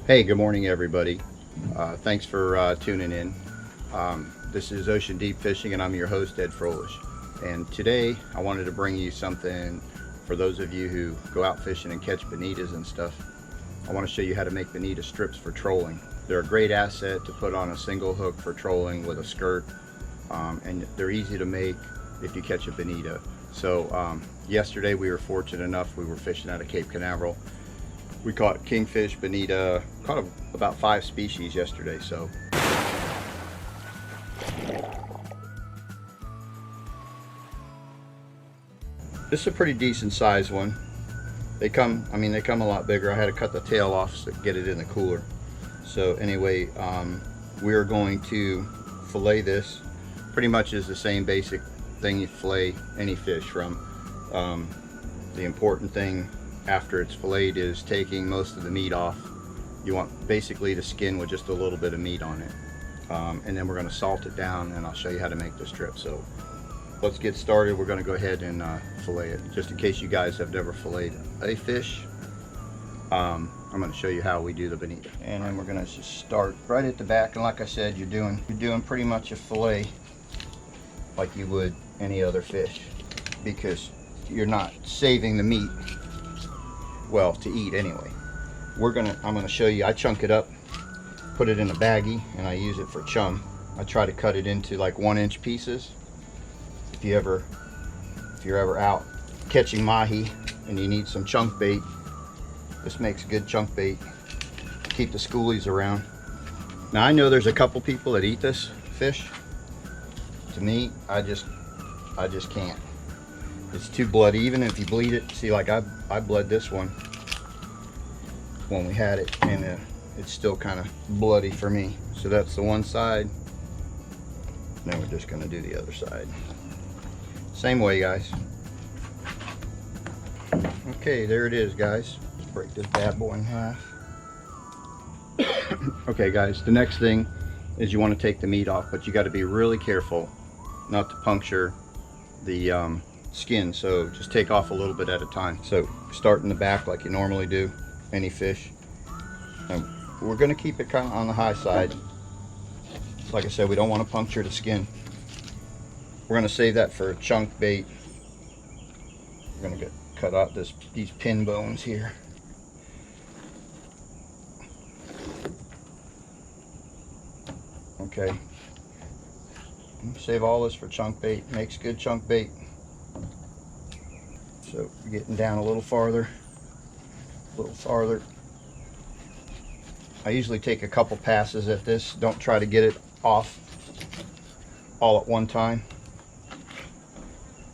Hey, good morning, everybody. Thanks for tuning in. This is Ocean Deep Fishing, and I'm your host, Ed Froelich. And today, I wanted to bring you something for those of you who go out fishing and catch bonitas and stuff. I want to show you how to make bonita strips for trolling. They're a great asset to put on a single hook for trolling with a skirt, and they're easy to make if you catch a bonita. So yesterday, we were fortunate enough, we were fishing out of Cape Canaveral. We caught kingfish, bonita, caught about 5 species yesterday. So this is a pretty decent sized one. They come a lot bigger. I had to cut the tail off to get it in the cooler. So anyway, we are going to fillet this. Pretty much is the same basic thing you fillet any fish from. The important thing after it's filleted is taking most of the meat off. You want basically the skin with just a little bit of meat on it. And then we're going to salt it down, and I'll show you how to make the strip. So let's get started. We're going to go ahead and fillet it. Just in case you guys have never filleted a fish, I'm going to show you how we do the bonita. And then we're going to just start right at the back. And like I said, you're doing pretty much a fillet like you would any other fish, because you're not saving the meat, well, to eat anyway. I'm gonna show you. I chunk it up, put it in a baggie, and I use it for chum. I try to cut it into like 1-inch pieces. If you're ever out catching mahi and you need some chunk bait, this makes good chunk bait. Keep the schoolies around. Now I know there's a couple people that eat this fish. To me, I just can't. It's too bloody. Even if you bleed it, see, like I bled this one when we had it, and it's still kind of bloody for me. So that's the one side. Now we're just gonna do the other side. Same way, guys. Okay, there it is, guys. Let's break this bad boy in half. Okay, guys, the next thing is you want to take the meat off, but you got to be really careful not to puncture the skin. So just take off a little bit at a time. So start in the back like you normally do any fish, and we're going to keep it kind of on the high side. Like I said, we don't want to puncture the skin. We're going to save that for chunk bait. We're going to cut out these pin bones here. Okay, save all this for chunk bait. Makes good chunk bait. So getting down a little farther. I usually take a couple passes at this. Don't try to get it off all at one time,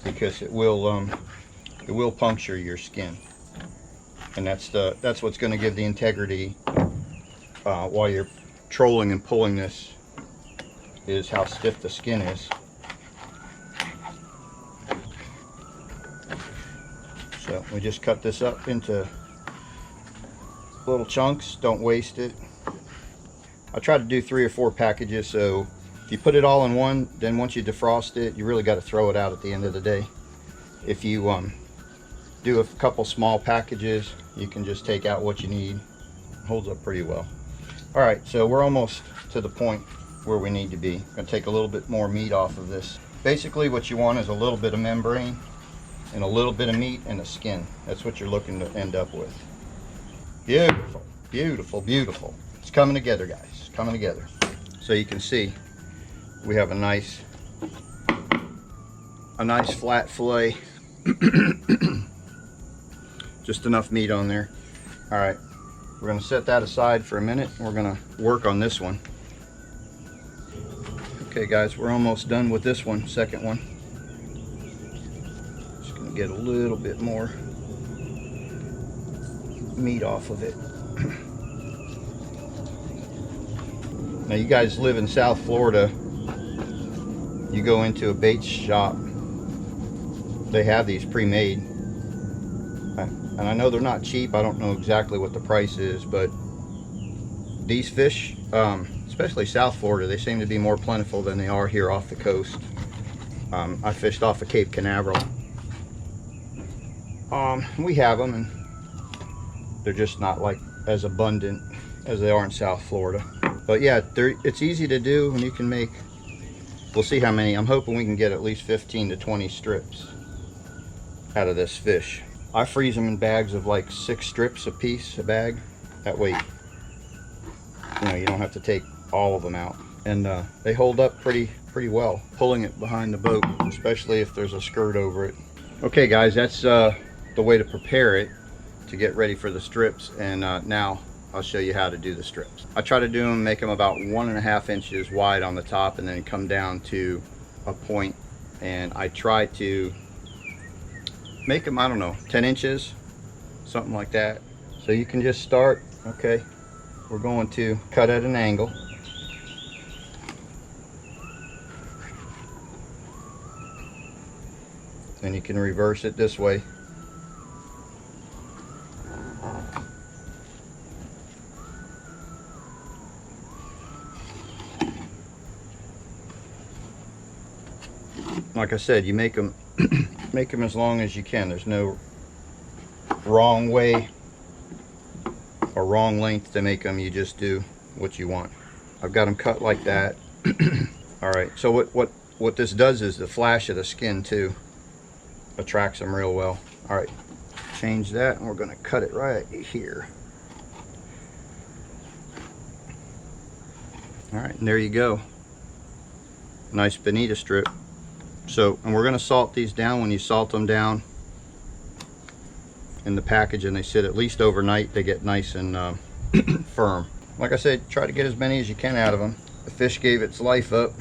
because it will puncture your skin, and that's what's going to give the integrity while you're trolling and pulling this, is how stiff the skin is. So we just cut this up into little chunks. Don't waste it. I try to do 3 or 4 packages, so if you put it all in one, then once you defrost it, you really got to throw it out at the end of the day. If you do a couple small packages, you can just take out what you need. It holds up pretty well. All right, so we're almost to the point where we need to be. I'm gonna take a little bit more meat off of this. Basically what you want is a little bit of membrane and a little bit of meat and a skin. That's what you're looking to end up with. Beautiful, beautiful, beautiful. It's coming together, guys. It's coming together. So you can see we have a nice flat fillet. Just enough meat on there. All right, we're gonna set that aside for a minute. We're gonna work on this one. Okay, guys, we're almost done with this one, second one. Just gonna get a little bit more meat off of it. Now, you guys live in South Florida. You go into a bait shop, they have these pre-made, and I know they're not cheap. I don't know exactly what the price is, but these fish, especially South Florida, they seem to be more plentiful than they are here off the coast. I fished off of Cape Canaveral. We have them, and they're just not like as abundant as they are in South Florida. But yeah, it's easy to do, and you can make, we'll see how many. I'm hoping we can get at least 15 to 20 strips out of this fish. I freeze them in bags of like 6 strips a piece, a bag. That way, you know, you don't have to take all of them out. And they hold up pretty well, pulling it behind the boat, especially if there's a skirt over it. Okay guys, that's the way to prepare it to get ready for the strips. And now I'll show you how to do the strips. I try to do them, make them about 1.5 inches wide on the top and then come down to a point. And I try to make them, I don't know, 10 inches, something like that. So you can just start, okay, we're going to cut at an angle. And you can reverse it this way. Like I said, you make them make them as long as you can. There's no wrong way or wrong length to make them. You just do what you want. I've got them cut like that. All right, so what this does is the flash of the skin too attracts them real well. All right, change that, and we're going to cut it right here. All right, and there you go, nice bonita strip. So, and we're going to salt these down. When you salt them down in the package and they sit at least overnight, they get nice and firm. Like I said, try to get as many as you can out of them. The fish gave its life up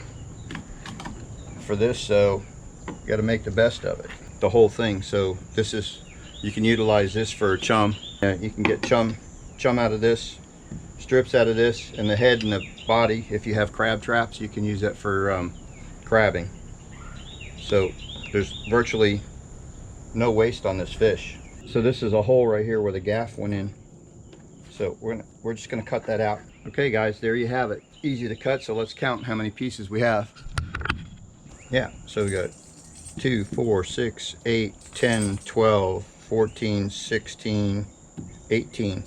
for this, so you got to make the best of it, the whole thing. So this is, you can utilize this for chum. You can get chum out of this, strips out of this, and the head and the body. If you have crab traps, you can use that for crabbing. So there's virtually no waste on this fish. So this is a hole right here where the gaff went in. So we're just gonna cut that out. Okay guys, there you have it. Easy to cut, so let's count how many pieces we have. Yeah, so we got 2, 4, 6, 8, 10, 12, 14, 16, 18.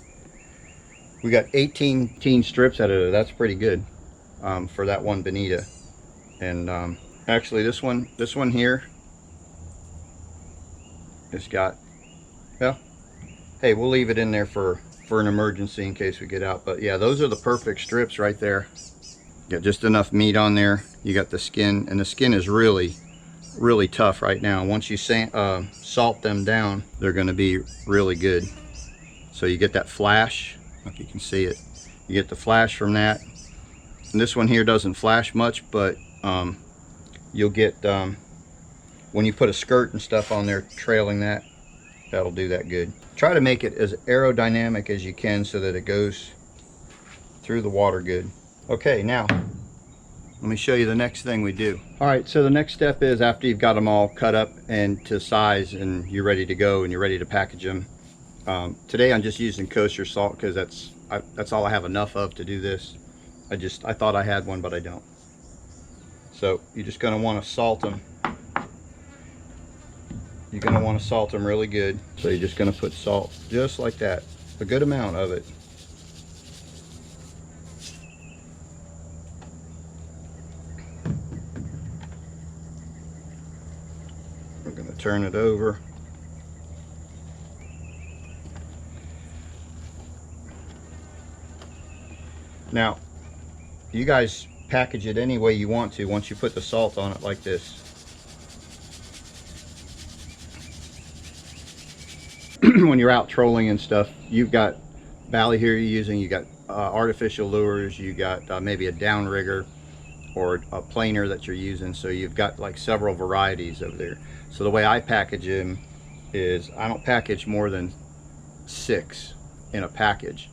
We got 18 strips out of it. That's pretty good for that one bonita. And actually this one here, it's got, well, hey, we'll leave it in there for an emergency in case we get out. But yeah, those are the perfect strips right there. Got just enough meat on there. You got the skin, and the skin is really tough right now. Once you salt them down, they're going to be really good. So you get that flash, if you can see it, you get the flash from that. And this one here doesn't flash much, but you'll get when you put a skirt and stuff on there trailing that, that'll do that good. Try to make it as aerodynamic as you can so that it goes through the water good. Okay, now let me show you the next thing we do. All right, so the next step is, after you've got them all cut up and to size and you're ready to go and you're ready to package them. Today I'm just using kosher salt because that's all I have enough of to do this. I thought I had one, but I don't. So you're just going to want to salt them. You're going to want to salt them really good. So you're just going to put salt just like that, a good amount of it. We're going to turn it over. Now, you guys package it any way you want to once you put the salt on it like this. When you're out trolling and stuff, you've got Valley here you're using, you got artificial lures, you got maybe a downrigger or a planer that you're using. So you've got like several varieties over there. So the way I package them is I don't package more than 6 in a package.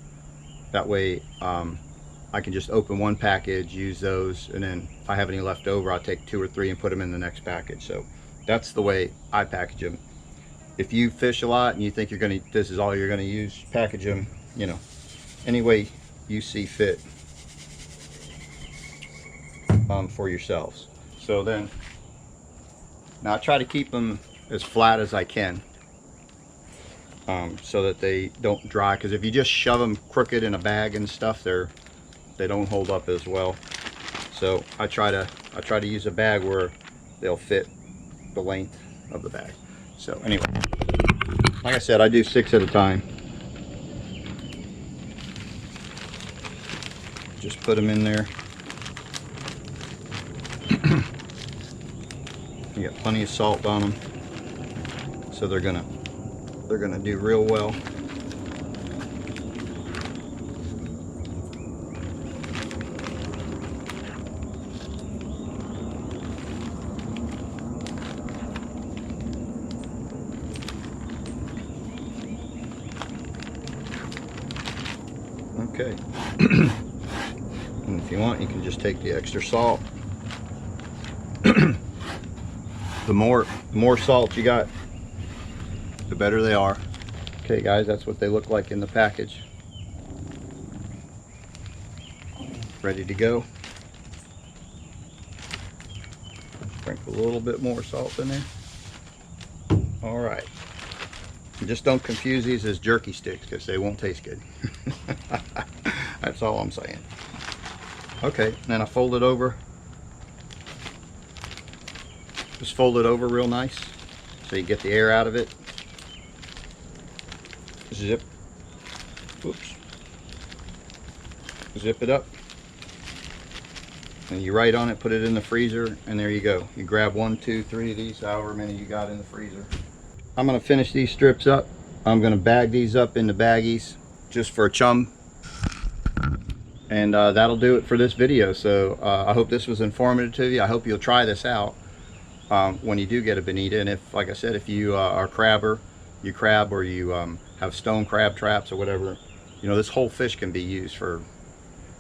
That way I can just open one package, use those, and then if I have any left over, I'll take 2 or 3 and put them in the next package. So that's the way I package them. If you fish a lot and you think this is all you're gonna use, package them, you know, any way you see fit for yourselves. So then, now I try to keep them as flat as I can. so that they don't dry, because if you just shove them crooked in a bag and stuff, they don't hold up as well. So I try to use a bag where they'll fit the length of the bag. So anyway, like I said, I do 6 at a time. Just put them in there. You got plenty of salt on them, so they're gonna do real well. Okay. And if you want, you can just take the extra salt. The more salt you got, the better they are. Okay guys, that's what they look like in the package. Ready to go. Sprinkle a little bit more salt in there. All right. And just don't confuse these as jerky sticks, because they won't taste good. That's all I'm saying. Okay, then I fold it over. Just fold it over real nice so you get the air out of it. Zip. Oops. Zip it up. And you write on it, put it in the freezer, and there you go. You grab 1, 2, 3 of these, however many you got in the freezer. I'm going to finish these strips up. I'm going to bag these up into baggies just for a chum. And that'll do it for this video. So I hope this was informative to you. I hope you'll try this out when you do get a bonita. And if, like I said, if you are a crabber, you crab, or you have stone crab traps or whatever, you know, this whole fish can be used for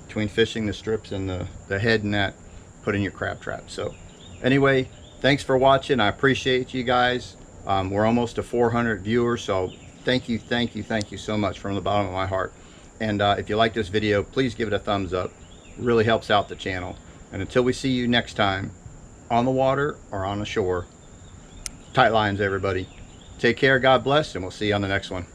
between fishing the strips and the head and that, put in your crab trap. So anyway, thanks for watching. I appreciate you guys. We're almost to 400 viewers, so thank you so much from the bottom of my heart. And if you like this video, please give it a thumbs up. It really helps out the channel. And until we see you next time, on the water or on the shore, tight lines everybody. Take care, God bless, and we'll see you on the next one.